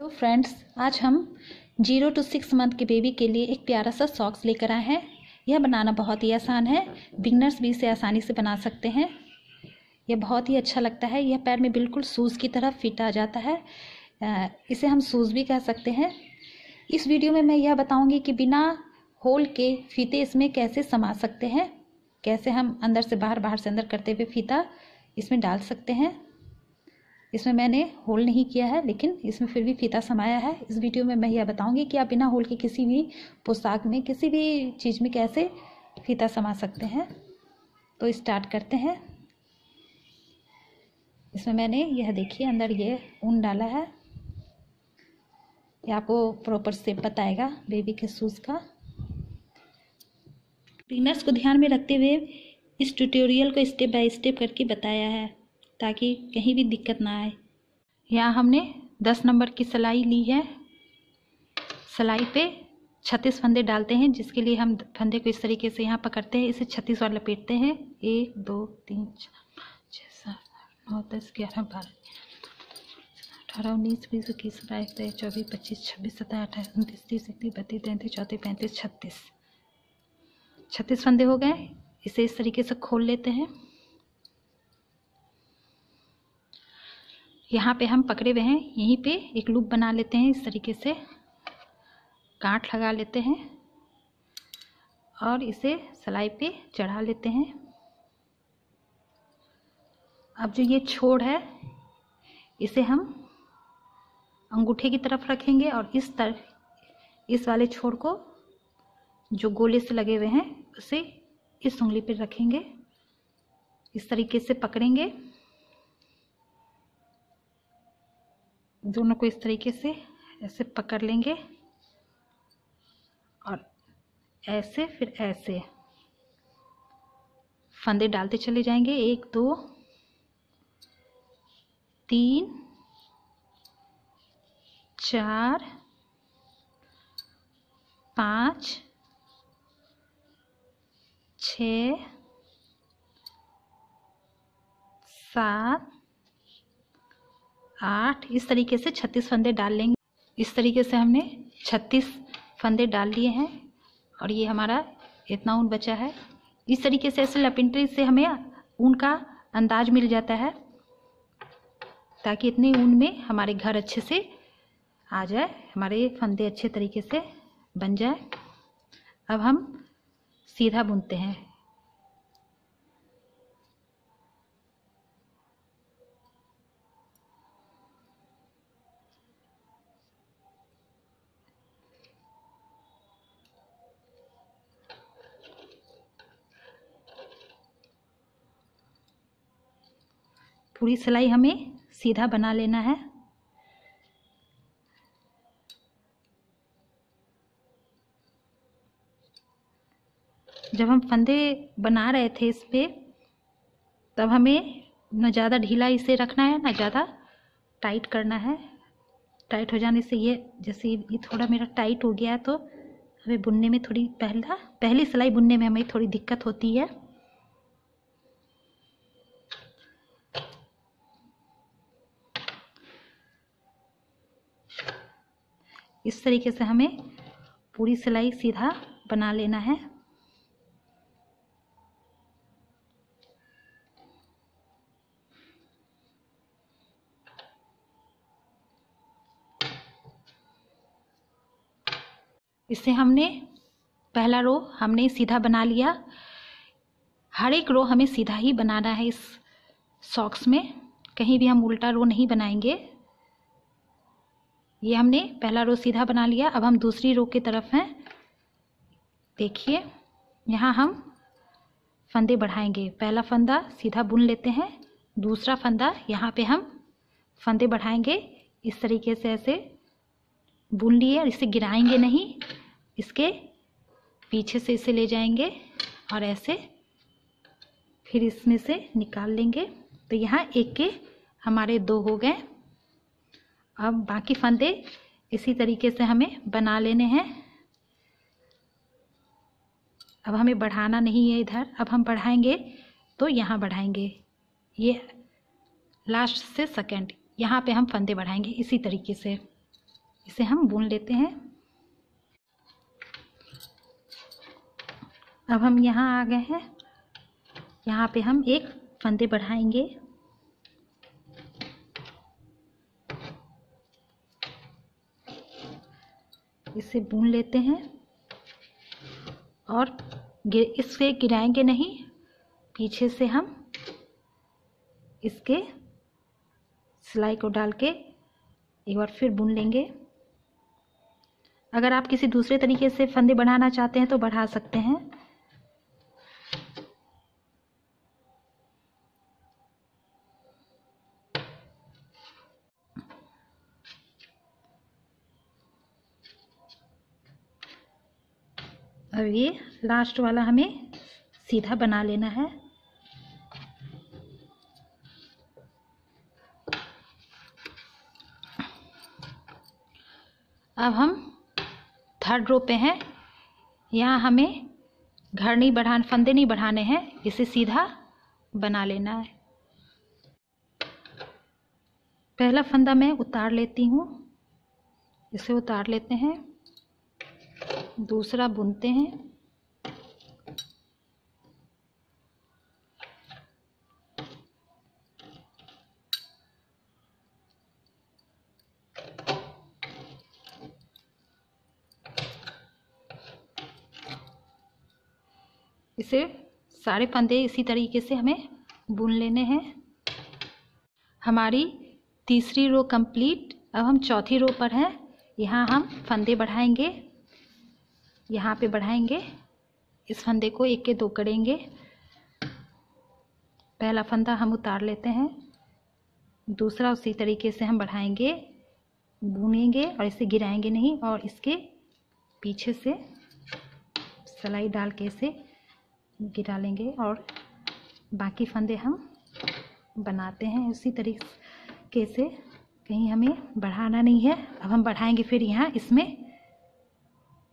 तो फ्रेंड्स, आज हम 0 to 6 मंथ के बेबी के लिए एक प्यारा सा सॉक्स लेकर आए हैं। यह बनाना बहुत ही आसान है, बिगनर्स भी इसे आसानी से बना सकते हैं। यह बहुत ही अच्छा लगता है। यह पैर में बिल्कुल शूज़ की तरह फिट आ जाता है। इसे हम शूज़ भी कह सकते हैं। इस वीडियो में मैं यह बताऊंगी कि बिना होल के फीते इसमें कैसे समा सकते हैं, कैसे हम अंदर से बाहर, बाहर से अंदर करते हुए फीता इसमें डाल सकते हैं। इसमें मैंने होल नहीं किया है, लेकिन इसमें फिर भी फीता समाया है। इस वीडियो में मैं यह बताऊंगी कि आप बिना होल के किसी भी पोशाक में, किसी भी चीज़ में कैसे फीता समा सकते हैं। तो स्टार्ट करते हैं। इसमें मैंने यह देखिए अंदर ये ऊन डाला है। ये आपको प्रॉपर शेप बताएगा बेबी के शूज़ का। बिगिनर्स को ध्यान में रखते हुए इस ट्यूटोरियल को स्टेप बाय स्टेप करके बताया है, ताकि कहीं भी दिक्कत ना आए। यहाँ हमने 10 नंबर की सिलाई ली है। सिलाई पे 36 फंदे डालते हैं, जिसके लिए हम फंदे को इस तरीके से यहाँ पकड़ते हैं, इसे 36 बार लपेटते हैं। 1 2 3 4 5 6 7 8 9 10 11 12 18 19 20 21 22 23 24 25 26 27 28 29 30 31 32 33 34 35 36 36 फंदे हो गए। इसे इस तरीके से खोल लेते हैं। यहाँ पे हम पकड़े हुए हैं, यहीं पे एक लूप बना लेते हैं। इस तरीके से गांठ लगा लेते हैं और इसे सिलाई पे चढ़ा लेते हैं। अब जो ये छोड़ है, इसे हम अंगूठे की तरफ रखेंगे और इस वाले छोर को जो गोले से लगे हुए हैं उसे इस उंगली पे रखेंगे। इस तरीके से पकड़ेंगे, दोनों को इस तरीके से ऐसे पकड़ लेंगे और ऐसे फिर ऐसे फंदे डालते चले जाएंगे। 1 2 3 4 5 6 7 8। इस तरीके से 36 फंदे डाल लेंगे। इस तरीके से हमने 36 फंदे डाल लिए हैं और ये हमारा इतना ऊन बचा है। इस तरीके से ऐसे लपेटने से हमें ऊन का अंदाज मिल जाता है, ताकि इतने ऊन में हमारे घर अच्छे से आ जाए, हमारे फंदे अच्छे तरीके से बन जाए। अब हम सीधा बुनते हैं। पूरी सिलाई हमें सीधा बना लेना है। जब हम फंदे बना रहे थे इस पे, तब हमें न ज़्यादा ढीला इसे रखना है, न ज़्यादा टाइट करना है। टाइट हो जाने से ये, जैसे ये थोड़ा मेरा टाइट हो गया है, तो हमें बुनने में थोड़ी पहली सिलाई बुनने में हमें थोड़ी दिक्कत होती है। इस तरीके से हमें पूरी सिलाई सीधा बना लेना है। इससे हमने पहला रो हमने सीधा बना लिया। हर एक रो हमें सीधा ही बनाना है। इस सॉक्स में कहीं भी हम उल्टा रो नहीं बनाएंगे। ये हमने पहला रो सीधा बना लिया। अब हम दूसरी रो की तरफ हैं। देखिए, यहाँ हम फंदे बढ़ाएंगे। पहला फंदा सीधा बुन लेते हैं, दूसरा फंदा यहाँ पे हम फंदे बढ़ाएंगे। इस तरीके से ऐसे बुन लिए और इसे गिराएंगे नहीं, इसके पीछे से इसे ले जाएंगे और ऐसे फिर इसमें से निकाल लेंगे। तो यहाँ एक के हमारे 2 हो गए। अब बाकी फंदे इसी तरीके से हमें बना लेने हैं। अब हमें बढ़ाना नहीं है इधर, अब हम बढ़ाएंगे तो यहाँ बढ़ाएंगे। ये लास्ट से सेकंड यहाँ पे हम फंदे बढ़ाएंगे इसी तरीके से। इसे हम बुन लेते हैं। अब हम यहाँ आ गए हैं। यहाँ पे हम एक फंदे बढ़ाएंगे। इसे बुन लेते हैं और इससे गिराएंगे नहीं, पीछे से हम इसके सिलाई को डाल के एक बार फिर बुन लेंगे। अगर आप किसी दूसरे तरीके से फंदे बढ़ाना चाहते हैं तो बढ़ा सकते हैं। अब ये लास्ट वाला हमें सीधा बना लेना है। अब हम थर्ड रो पे हैं। यहाँ हमें घर नहीं बढ़ाने, फंदे नहीं बढ़ाने हैं, इसे सीधा बना लेना है। पहला फंदा मैं उतार लेती हूँ, इसे उतार लेते हैं। दूसरा बुनते हैं। इसे सारे फंदे इसी तरीके से हमें बुन लेने हैं। हमारी तीसरी रो कंप्लीट। अब हम चौथी रो पर हैं। यहाँ हम फंदे बढ़ाएंगे, यहाँ पे बढ़ाएंगे। इस फंदे को एक के दो करेंगे। पहला फंदा हम उतार लेते हैं, दूसरा उसी तरीके से हम बढ़ाएंगे, बुनेंगे और इसे गिराएंगे नहीं, और इसके पीछे से सिलाई डाल के इसे गिरा लेंगे और बाकी फंदे हम बनाते हैं उसी तरीके से। कहीं हमें बढ़ाना नहीं है। अब हम बढ़ाएंगे फिर यहाँ इसमें,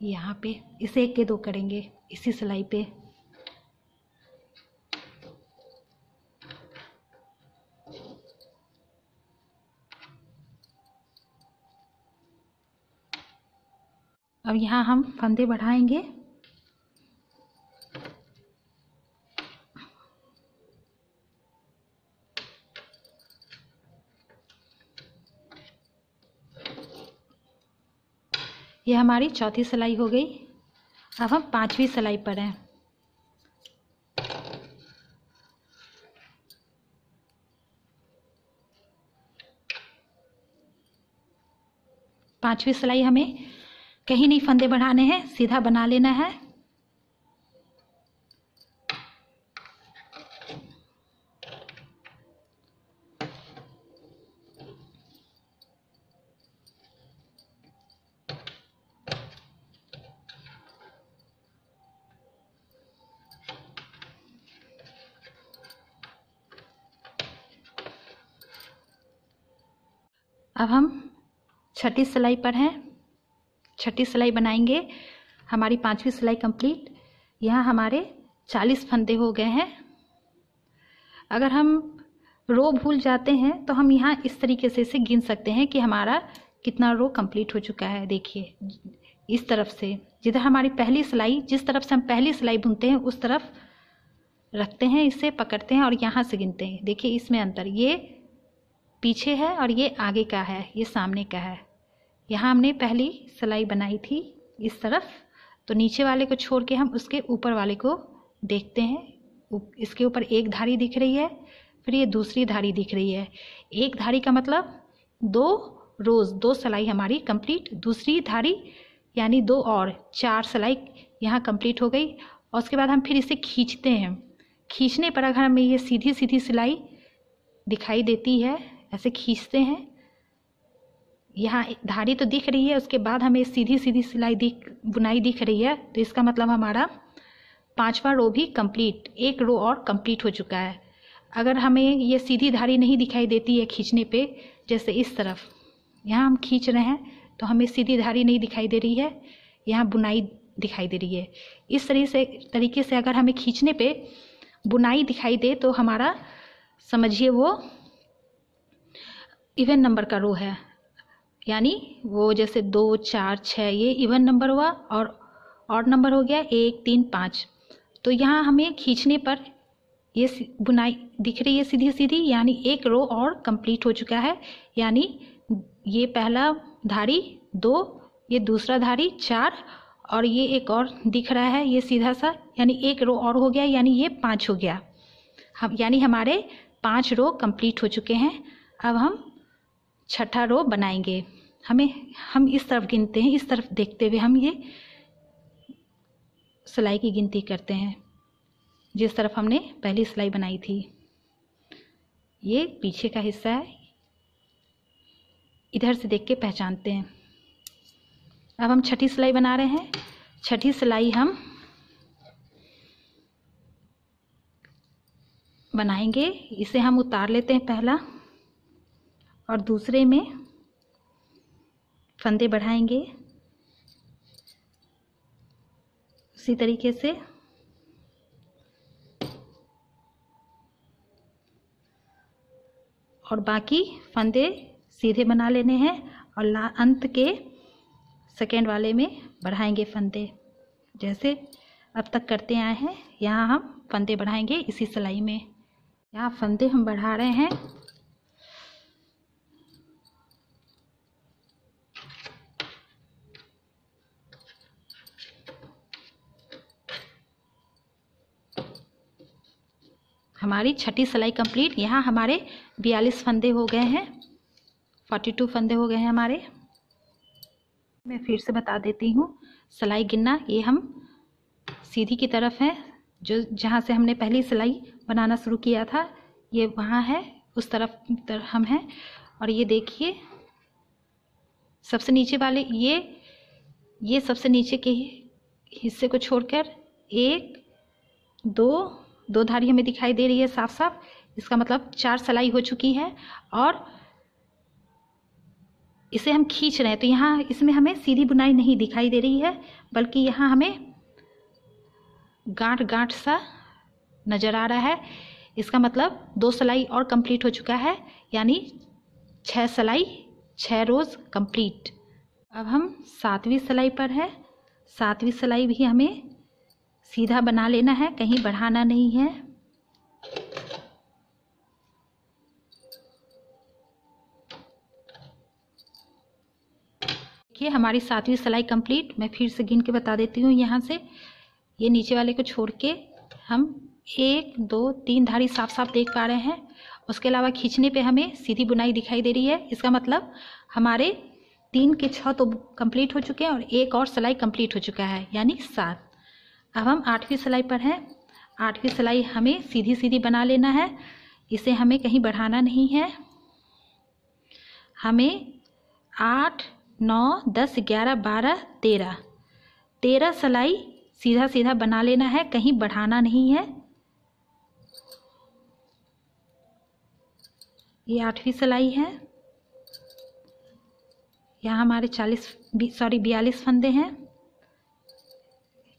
यहाँ पे इसे एक के दो करेंगे इसी सिलाई पे। अब यहाँ हम फंदे बढ़ाएंगे। ये हमारी चौथी सिलाई हो गई। अब हम पांचवी सिलाई पर हैं। पांचवी सिलाई हमें कहीं नहीं फंदे बढ़ाने हैं, सीधा बना लेना है। अब हम छठी सिलाई पर हैं। छठी सिलाई बनाएंगे। हमारी पांचवी सिलाई कंप्लीट। यहाँ हमारे 40 फंदे हो गए हैं। अगर हम रो भूल जाते हैं तो हम यहाँ इस तरीके से इसे गिन सकते हैं कि हमारा कितना रो कंप्लीट हो चुका है। देखिए, इस तरफ से जिधर हमारी पहली सिलाई, जिस तरफ से हम पहली सिलाई बुनते हैं उस तरफ रखते हैं, इसे पकड़ते हैं और यहाँ से गिनते हैं। देखिए इसमें अंतर, ये पीछे है और ये आगे का है, ये सामने का है। यहाँ हमने पहली सिलाई बनाई थी इस तरफ, तो नीचे वाले को छोड़ के हम उसके ऊपर वाले को देखते हैं। इसके ऊपर एक धारी दिख रही है, फिर ये दूसरी धारी दिख रही है। एक धारी का मतलब 2 रोज़, 2 सिलाई हमारी कंप्लीट। दूसरी धारी यानी 2 और 4 सिलाई यहाँ कंप्लीट हो गई। और उसके बाद हम फिर इसे खींचते हैं। खींचने पर अगर हमें ये सीधी सीधी सिलाई दिखाई देती है, ऐसे खींचते हैं, यहाँ धारी तो दिख रही है, उसके बाद हमें सीधी सीधी सिलाई बुनाई दिख रही है, तो इसका मतलब हमारा 5वां रो भी कंप्लीट, एक रो और कंप्लीट हो चुका है। अगर हमें ये सीधी धारी नहीं दिखाई देती है खींचने पे, जैसे इस तरफ यहाँ हम खींच रहे हैं तो हमें सीधी धारी नहीं दिखाई दे रही है, यहाँ बुनाई दिखाई दे रही है। इस तरीके से अगर हमें खींचने पे बुनाई दिखाई दे तो हमारा समझिए वो इवन नंबर का रो है। यानी वो जैसे 2, 4, 6 ये इवन नंबर हुआ और ऑड नंबर हो गया 1, 3, 5। तो यहाँ हमें खींचने पर ये बुनाई दिख रही है सीधी सीधी, यानी एक रो और कंप्लीट हो चुका है। यानी ये पहला धारी 2, ये दूसरा धारी 4 और ये एक और दिख रहा है ये सीधा सा, यानी एक रो और हो गया, यानी ये 5 हो गया। हम यानी हमारे 5 रो कंप्लीट हो चुके हैं। अब हम छठा रो बनाएंगे। हम इस तरफ गिनते हैं, इस तरफ देखते हुए हम ये सिलाई की गिनती करते हैं जिस तरफ हमने पहली सिलाई बनाई थी। ये पीछे का हिस्सा है, इधर से देख के पहचानते हैं। अब हम छठी सिलाई बना रहे हैं। छठी सिलाई हम बनाएंगे। इसे हम उतार लेते हैं पहला, और दूसरे में फंदे बढ़ाएंगे उसी तरीके से। और बाकी फंदे सीधे बना लेने हैं और अंत के सेकेंड वाले में बढ़ाएंगे फंदे, जैसे अब तक करते आए हैं। यहाँ हम फंदे बढ़ाएंगे इसी सिलाई में। यहाँ फंदे हम बढ़ा रहे हैं। हमारी छठी सिलाई कंप्लीट। यहाँ हमारे 42 फंदे हो गए हैं, 42 फंदे हो गए हैं हमारे। मैं फिर से बता देती हूँ सिलाई गिनना। ये हम सीधी की तरफ है, जो जहाँ से हमने पहली सिलाई बनाना शुरू किया था ये वहाँ है, उस तरफ हम हैं। और ये देखिए सबसे नीचे वाले ये सबसे नीचे के हिस्से को छोड़कर 1, 2 धारी हमें दिखाई दे रही है साफ साफ। इसका मतलब 4 सिलाई हो चुकी है और इसे हम खींच रहे हैं। तो यहाँ इसमें हमें सीधी बुनाई नहीं दिखाई दे रही है, बल्कि यहाँ हमें गांठ गांठ सा नज़र आ रहा है। इसका मतलब 2 सिलाई और कंप्लीट हो चुका है, यानी 6 सिलाई 6 रोज़ कंप्लीट। अब हम 7वीं सिलाई पर है। 7वीं सिलाई भी हमें सीधा बना लेना है, कहीं बढ़ाना नहीं है। देखिए हमारी 7वीं सिलाई कंप्लीट। मैं फिर से गिन के बता देती हूँ। यहाँ से ये नीचे वाले को छोड़ के हम 1, 2, 3 धारी साफ साफ देख पा रहे हैं। उसके अलावा खींचने पे हमें सीधी बुनाई दिखाई दे रही है। इसका मतलब हमारे 3 के 6 तो कंप्लीट हो चुके हैं और एक और सिलाई कंप्लीट हो चुका है, यानी 7। अब हम 8वीं सिलाई पर हैं। 8वीं सिलाई हमें सीधी सीधी बना लेना है, इसे हमें कहीं बढ़ाना नहीं है। हमें 8, 9, 10, 11, 12, 13 सिलाई सीधा सीधा बना लेना है, कहीं बढ़ाना नहीं है। ये 8वीं सिलाई है। यहाँ हमारे 42 फंदे हैं,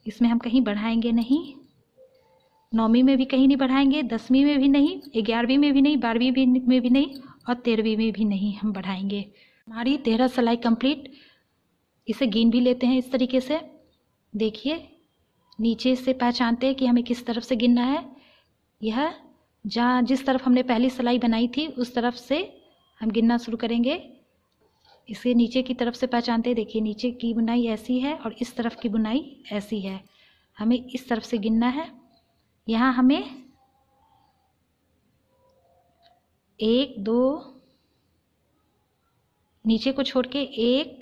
इसमें हम कहीं बढ़ाएंगे नहीं। 9वीं में भी कहीं नहीं बढ़ाएंगे, 10वीं में भी नहीं, 11वीं में भी नहीं, 12वीं में भी नहीं और 13वीं में भी नहीं हम बढ़ाएंगे। हमारी 13 सिलाई कंप्लीट। इसे गिन भी लेते हैं इस तरीके से। देखिए नीचे से पहचानते हैं कि हमें किस तरफ से गिनना है। यह जिस तरफ हमने पहली सिलाई बनाई थी उस तरफ से हम गिनना शुरू करेंगे। इसे नीचे की तरफ से पहचानते हैं। देखिए नीचे की बुनाई ऐसी है और इस तरफ की बुनाई ऐसी है, हमें इस तरफ से गिनना है। यहाँ हमें 1, 2 नीचे को छोड़ के 1,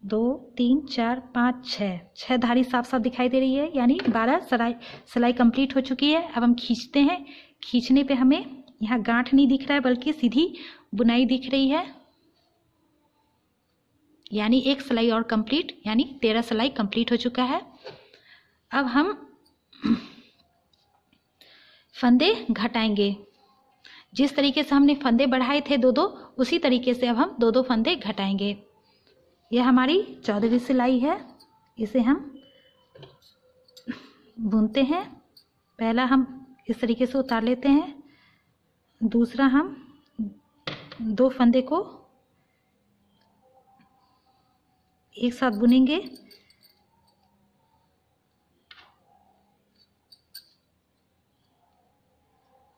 2, 3, 4, 5, 6 धारी साफ साफ दिखाई दे रही है, यानी 12 सिलाई कंप्लीट हो चुकी है। अब हम खींचते हैं। खींचने पे हमें यहाँ गांठ नहीं दिख रहा है, बल्कि सीधी बुनाई दिख रही है, यानी एक सिलाई और कंप्लीट, यानी 13 सिलाई कंप्लीट हो चुका है। अब हम फंदे घटाएंगे। जिस तरीके से हमने फंदे बढ़ाए थे 2-2, उसी तरीके से अब हम 2-2 फंदे घटाएंगे। यह हमारी 14वीं सिलाई है। इसे हम बुनते हैं। पहला हम इस तरीके से उतार लेते हैं, दूसरा हम 2 फंदे को एक साथ बुनेंगे।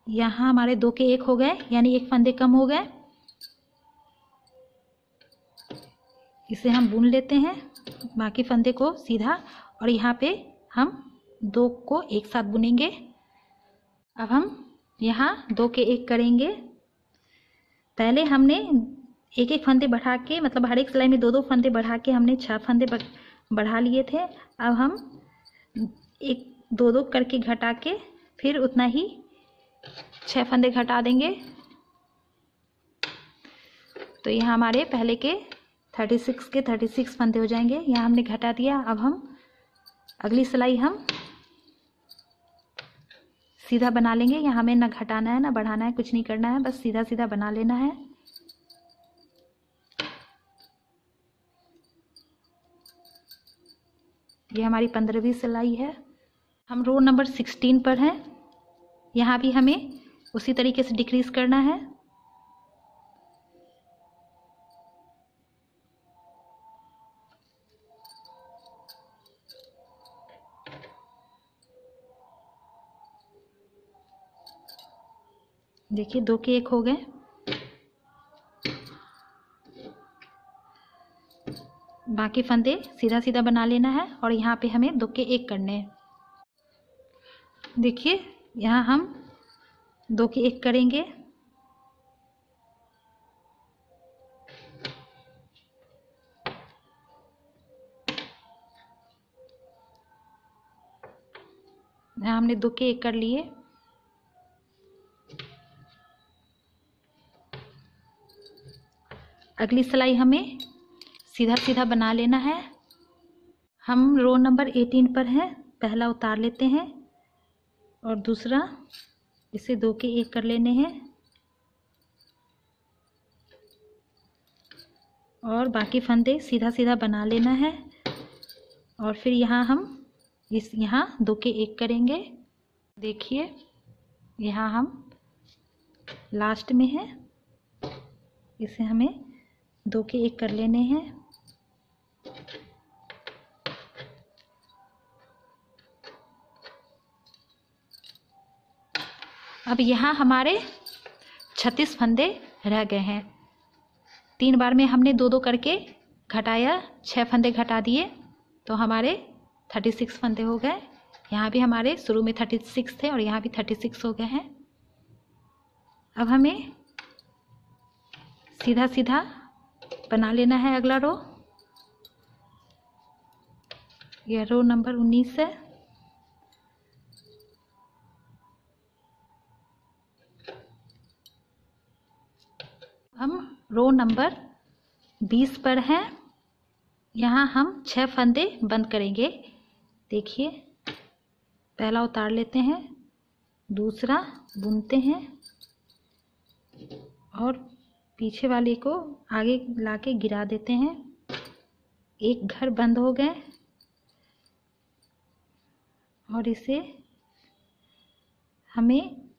यहाँ हमारे 2 के 1 हो गए, यानी एक फंदे कम हो गए। इसे हम बुन लेते हैं बाकी फंदे को सीधा, और यहाँ पे हम 2 को एक साथ बुनेंगे। अब हम यहाँ 2 के 1 करेंगे। पहले हमने एक एक फंदे बढ़ा के, मतलब हर एक सिलाई में 2-2 फंदे बढ़ा के हमने 6 फंदे बढ़ा लिए थे। अब हम 1-2 करके घटा के फिर उतना ही 6 फंदे घटा देंगे। तो यहाँ हमारे पहले के 36 के 36 फंदे हो जाएंगे। यहाँ हमने घटा दिया। अब हम अगली सिलाई हम सीधा बना लेंगे। यहाँ हमें ना घटाना है ना बढ़ाना है, कुछ नहीं करना है, बस सीधा सीधा बना लेना है। ये हमारी 15वीं सिलाई है। हम रो नंबर 16 पर हैं। यहाँ भी हमें उसी तरीके से डिक्रीज करना है। देखिए 2 के 1 हो गए। बाकी फंदे सीधा सीधा बना लेना है और यहाँ पे हमें 2 के 1 करने हैं। देखिए यहाँ हम 2 के 1 करेंगे। यहाँ हमने 2 के 1 कर लिए। अगली सिलाई हमें सीधा सीधा बना लेना है। हम रो नंबर 18 पर हैं। पहला उतार लेते हैं और दूसरा इसे 2 के 1 कर लेने हैं और बाकी फंदे सीधा सीधा बना लेना है। और फिर यहाँ हम यहाँ 2 के 1 करेंगे। देखिए यहाँ हम लास्ट में हैं, इसे हमें 2 के 1 कर लेने हैं। अब यहाँ हमारे 36 फंदे रह गए हैं। 3 बार में हमने 2-2 करके घटाया, 6 फंदे घटा दिए तो हमारे 36 फंदे हो गए। यहाँ भी हमारे शुरू में 36 थे और यहाँ भी 36 हो गए हैं। अब हमें सीधा सीधा बना लेना है अगला रो। यह रो नंबर 19 है। हम रो नंबर 20 पर हैं। यहाँ हम 6 फंदे बंद करेंगे। देखिए पहला उतार लेते हैं, दूसरा बुनते हैं और पीछे वाले को आगे लाके गिरा देते हैं। एक घर बंद हो गए और इसे हमें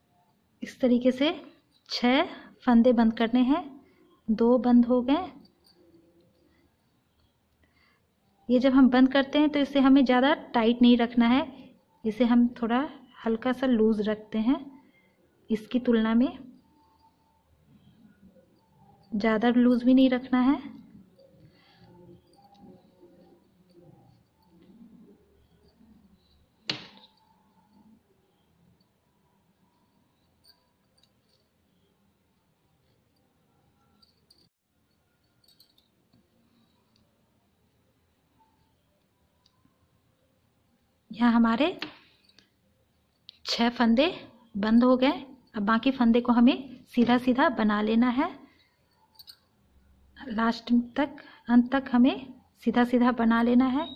इस तरीके से 6 फंदे बंद करने हैं। 2 बंद हो गए। ये जब हम बंद करते हैं तो इसे हमें ज़्यादा टाइट नहीं रखना है, इसे हम थोड़ा हल्का सा लूज रखते हैं। इसकी तुलना में ज़्यादा लूज भी नहीं रखना है। यहाँ हमारे 6 फंदे बंद हो गए। अब बाकी फंदे को हमें सीधा सीधा बना लेना है। लास्ट तक, अंत तक हमें सीधा सीधा बना लेना है।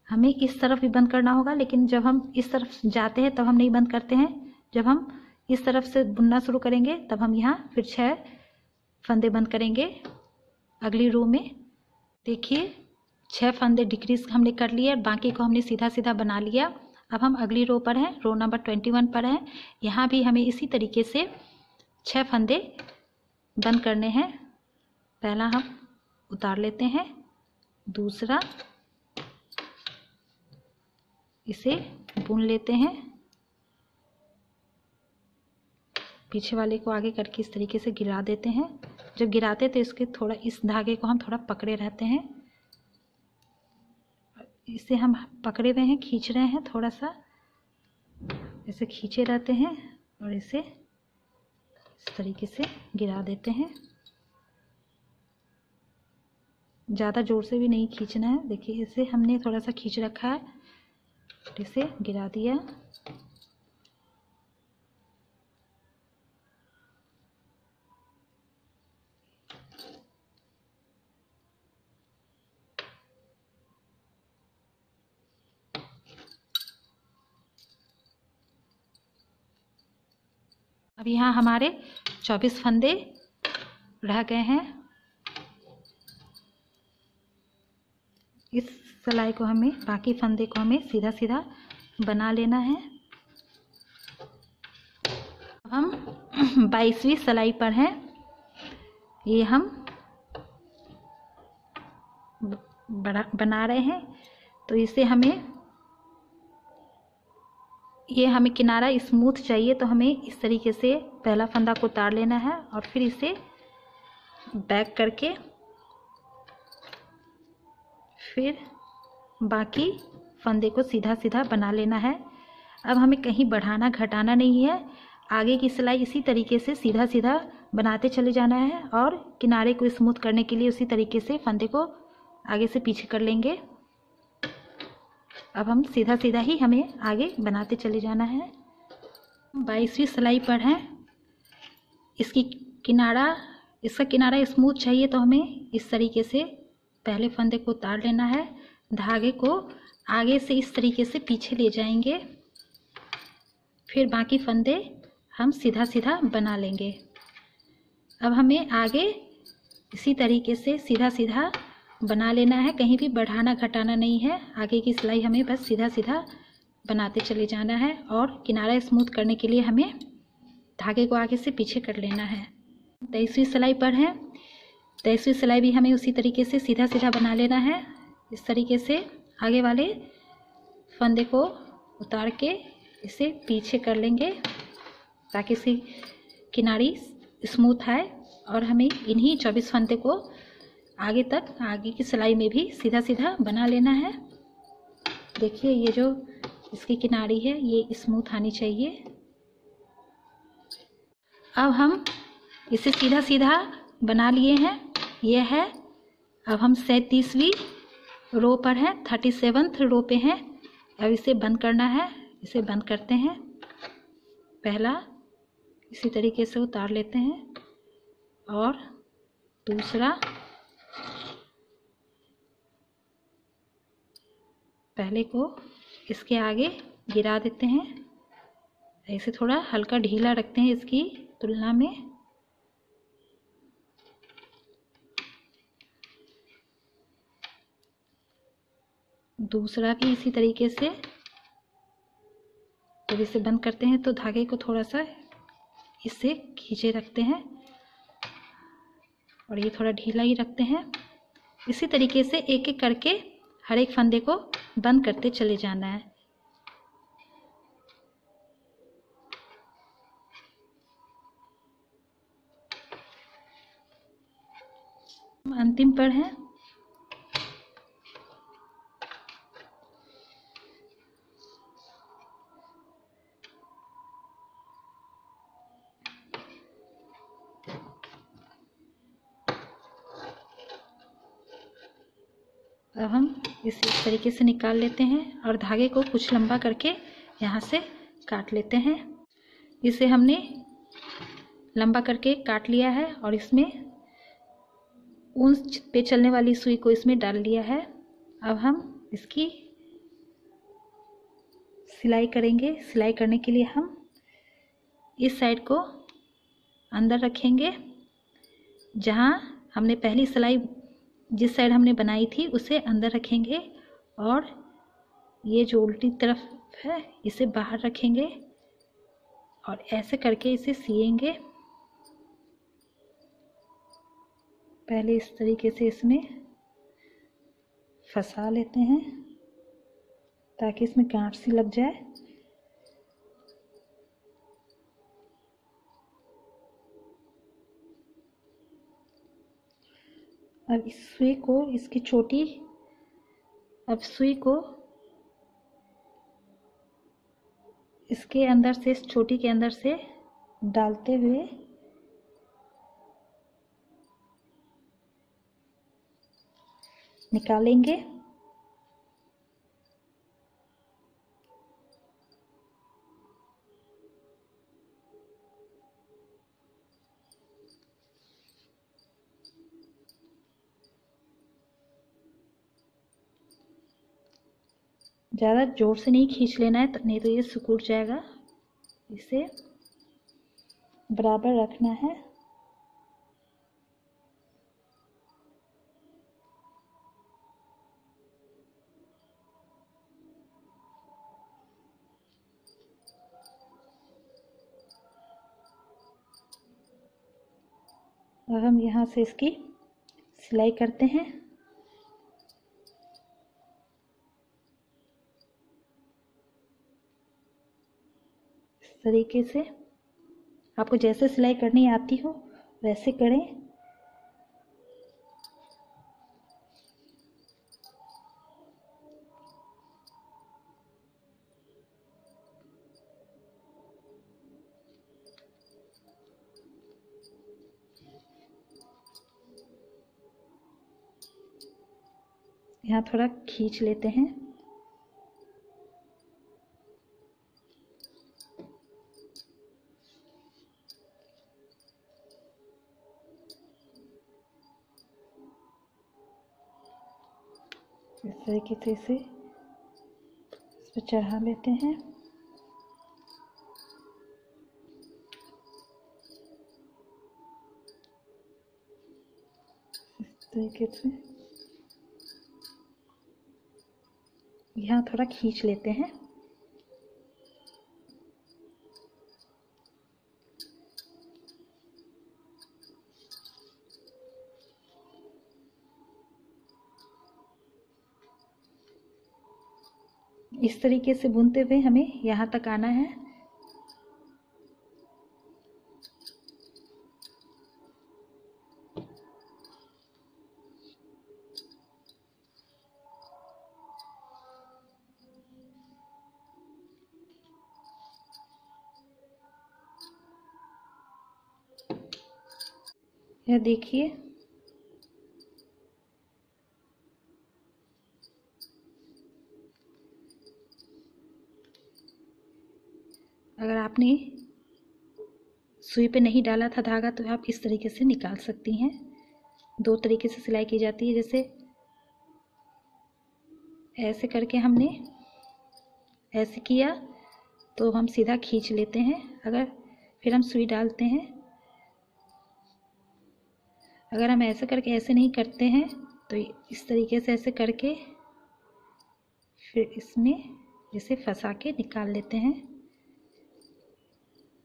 हमें इस तरफ भी बंद करना होगा, लेकिन जब हम इस तरफ जाते हैं तब हम नहीं बंद करते हैं। जब हम इस तरफ से बुनना शुरू करेंगे तब हम यहाँ फिर 6 फंदे बंद करेंगे अगली रो में। देखिए 6 फंदे डिक्रीज हमने कर लिए और बाकी को हमने सीधा सीधा बना लिया। अब हम अगली रो पर हैं, रो नंबर 21 पर हैं। यहाँ भी हमें इसी तरीके से 6 फंदे बंद करने हैं। पहला हम उतार लेते हैं, दूसरा इसे बुन लेते हैं, पीछे वाले को आगे करके इस तरीके से गिरा देते हैं। जब गिराते तो इसके थोड़ा इस धागे को हम थोड़ा पकड़े रहते हैं, इसे हम पकड़े हुए हैं, खींच रहे हैं, थोड़ा सा ऐसे खींचे रहते हैं और इसे इस तरीके से गिरा देते हैं। ज़्यादा ज़ोर से भी नहीं खींचना है। देखिए इसे हमने थोड़ा सा खींच रखा है, इसे गिरा दिया। अब यहाँ हमारे 24 फंदे रह गए हैं। इस सिलाई को हमें, बाकी फंदे को हमें सीधा सीधा बना लेना है। हम 22वीं सिलाई पर हैं। ये हम बना रहे हैं, तो इसे हमें किनारा स्मूथ चाहिए, तो हमें इस तरीके से पहला फंदा को उतार लेना है और फिर इसे बैक करके फिर बाकी फंदे को सीधा सीधा बना लेना है। अब हमें कहीं बढ़ाना घटाना नहीं है, आगे की सिलाई इसी तरीके से सीधा सीधा बनाते चले जाना है और किनारे को स्मूथ करने के लिए उसी तरीके से फंदे को आगे से पीछे कर लेंगे। अब हम सीधा सीधा ही हमें आगे बनाते चले जाना है। 22वीं सिलाई पर हैं। इसका किनारा स्मूथ चाहिए, तो हमें इस तरीके से पहले फंदे को उतार लेना है, धागे को आगे से इस तरीके से पीछे ले जाएंगे, फिर बाकी फंदे हम सीधा सीधा बना लेंगे। अब हमें आगे इसी तरीके से सीधा सीधा बना लेना है, कहीं भी बढ़ाना घटाना नहीं है। आगे की सिलाई हमें बस सीधा सीधा बनाते चले जाना है और किनारा स्मूथ करने के लिए हमें धागे को आगे से पीछे कर लेना है। 23वीं सिलाई पर है। 23वीं सिलाई भी हमें उसी तरीके से सीधा सीधा बना लेना है। इस तरीके से आगे वाले फंदे को उतार के इसे पीछे कर लेंगे ताकि इसकी किनारी स्मूथ आए और हमें इन्हीं 24 फंदे को आगे की सिलाई में भी सीधा सीधा बना लेना है। देखिए ये जो इसकी किनारी है ये स्मूथ आनी चाहिए। अब हम इसे सीधा सीधा बना लिए हैं, ये है। अब हम 37वीं रो पर हैं, 37th रो पे हैं। अब इसे बंद करना है, इसे बंद करते हैं। पहला इसी तरीके से उतार लेते हैं और दूसरा पहले को इसके आगे गिरा देते हैं। ऐसे थोड़ा हल्का ढीला रखते हैं इसकी तुलना में। दूसरा भी इसी तरीके से जब इसे बंद करते हैं तो धागे को थोड़ा सा इससे खींचे रखते हैं और ये थोड़ा ढीला ही रखते हैं। इसी तरीके से एक एक करके हर एक फंदे को बंद करते चले जाना है। अंतिम पर है। अब हम इस तरीके से निकाल लेते हैं और धागे को कुछ लंबा करके यहाँ से काट लेते हैं। इसे हमने लंबा करके काट लिया है और इसमें ऊन पे चलने वाली सुई को इसमें डाल लिया है। अब हम इसकी सिलाई करेंगे। सिलाई करने के लिए हम इस साइड को अंदर रखेंगे, जहाँ हमने पहली सिलाई जिस साइड हमने बनाई थी उसे अंदर रखेंगे और ये जो उल्टी तरफ है इसे बाहर रखेंगे और ऐसे करके इसे सिएंगे। पहले इस तरीके से इसमें फंसा लेते हैं ताकि इसमें गांठ सी लग जाए। अब इस सुई को इसकी चोटी, अब सुई को इसके अंदर से, इस चोटी के अंदर से डालते हुए निकालेंगे। ज़्यादा जोर से नहीं खींच लेना है, नहीं तो ये सिकुड़ जाएगा। इसे बराबर रखना है। और हम यहाँ से इसकी सिलाई करते हैं। इस तरीके से आपको जैसे सिलाई करनी आती हो वैसे करें। यहाँ थोड़ा खींच लेते हैं। इस तरीके से इसे इस पर चढ़ा लेते हैं। इस तरीके से यहाँ थोड़ा खींच लेते हैं। इस तरीके से बुनते हुए हमें यहाँ तक आना है। यह देखिए, अगर आपने सुई पे नहीं डाला था धागा तो आप इस तरीके से निकाल सकती हैं। दो तरीके से सिलाई की जाती है। जैसे ऐसे करके हमने ऐसे किया तो हम सीधा खींच लेते हैं, अगर फिर हम सुई डालते हैं। अगर हम ऐसे करके ऐसे नहीं करते हैं तो इस तरीके से ऐसे करके फिर इसमें इसे फंसा के निकाल लेते हैं।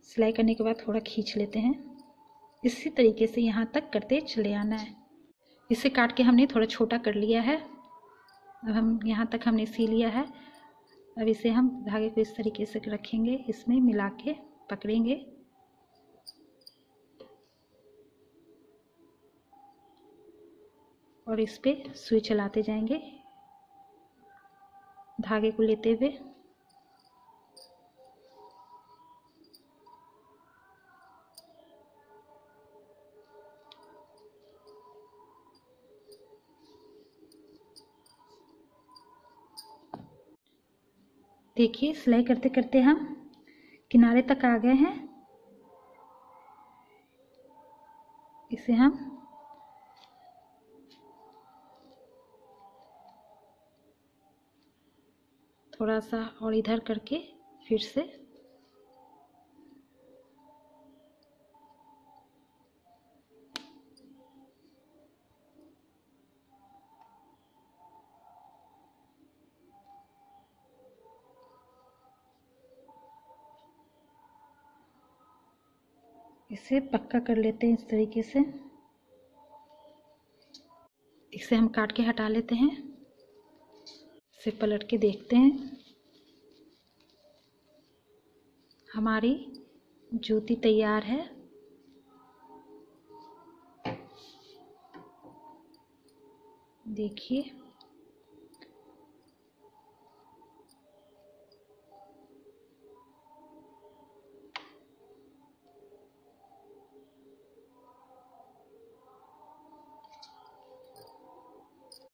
सिलाई करने के बाद थोड़ा खींच लेते हैं। इसी तरीके से यहाँ तक करते चले आना है। इसे काट के हमने थोड़ा छोटा कर लिया है। अब हम यहाँ तक हमने सी लिया है। अब इसे हम धागे को इस तरीके से रखेंगे, इसमें मिला के पकड़ेंगे और इस पे सुई चलाते जाएंगे धागे को लेते हुए। देखिए, सिलाई करते करते हम किनारे तक आ गए हैं। इसे हम थोड़ा सा और इधर करके फिर से इसे पक्का कर लेते हैं इस तरीके से। इसे हम काट के हटा लेते हैं। इसे पलट के देखते हैं। हमारी जूती तैयार है। देखिए